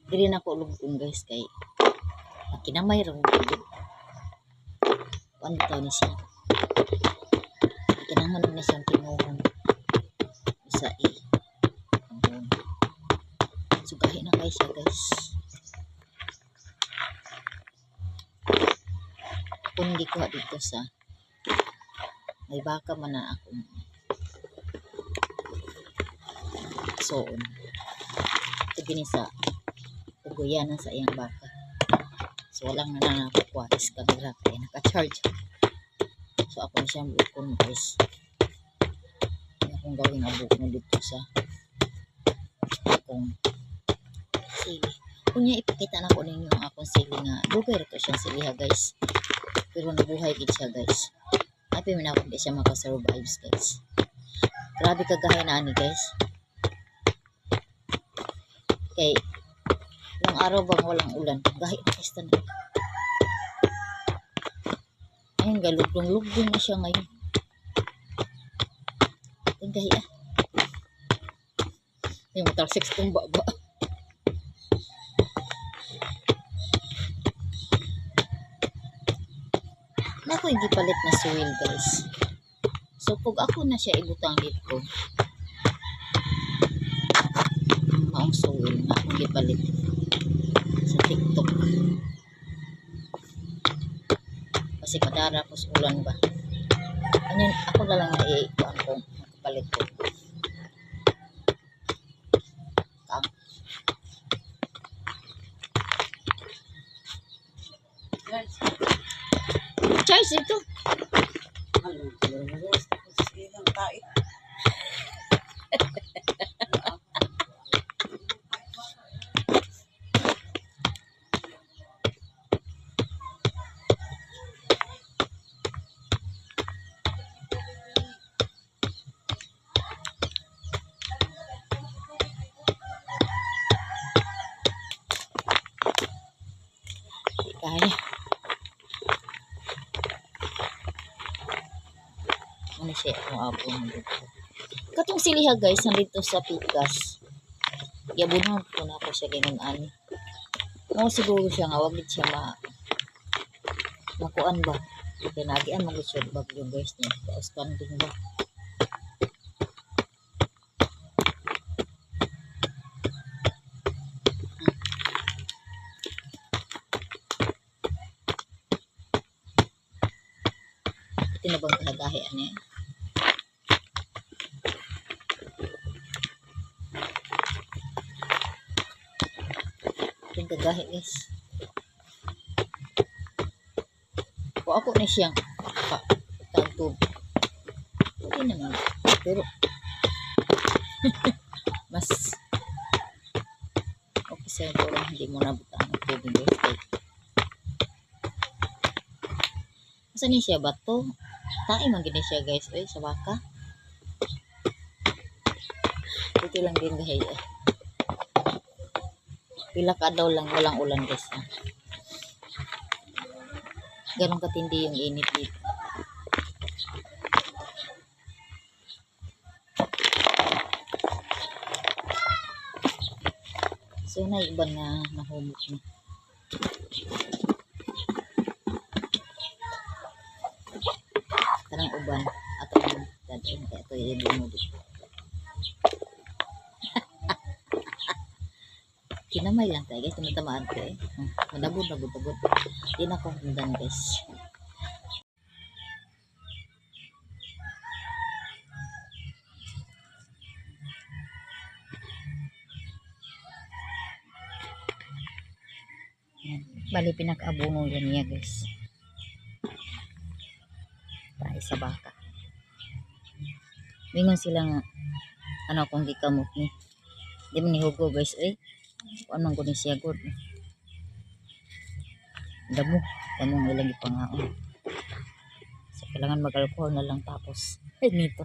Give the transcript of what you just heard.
Dili na ko lugtong guys kay kinamay ra ko. Ano taon ni siya? Kinahanglan na siyang tinuhon sa sugahin na kayo siya guys. Kung hindi ko dito sa may baka man na akong soon. Ito gini sa tuguyan sa iyang baka. So walang nanakukwais kamera kaya naka-charge. So ako na siyang bukon guys. Kaya akong gawing abuk na dito sa akong sili. Kunya ipakita na ko ninyo ang akong sili nga. Dugay ito siyang siliha guys. Pero nabuhay gid siya guys. Happy man ako hindi siya makasurvives guys. Grabe kagahay na ani guys. Kay ilang araw bang walang ulan. Gahi na guys tanong. Ayun galugdong-lugdong na siya ngayon. Ang gahi ah. Yung motor 6 tumba ba. Nako'y gipalit na soil guys. So pag ako na siya ibutang dito. Maong soil na akong gipalit sa TikTok. Kasi kadara ko sa ulan ba. Ano ako na lang i-ikuan ko makapalit ko. Charge ito. Kaya. Ano siya ang apo nandito. Katong siliha guys, nandito sa pikas. Yabunan ko na ako siya ganun ani. No, siguro siya nga, wag siya makuan ba. Pinagian mo siya bagyo guys niya. Outstanding ba. Ito na bang kahagahi ani? Ito gagahi guys. O ako na siyang tagtub. Hindi naman. Pero mas okay sa'yo ko lang hindi mo nabutang ang tubig guys. Saan ni siya bato? Tae man gini siya guys. Ay, sa baka. Ito lang din guys. Pila ka daw lang walang ulan guys. Ganun katindi yung init dito. So na iba na nahumok na. Tarang uban at ang dadin kaya ito i-ibig mo dito. Kinamay lang tayo guys, tumatamaan ko eh. Manabod. Di na akong hundan guys. Bali pinag-abono yan niya guys. Tayo sa baka. Mingon sila nga, ano kung gikamot ni. Di man nihugo guys eh. Ano ko ni siya good. Damong ilang ipangaon. So kailangan mag-alcohol na lang tapos. Nito.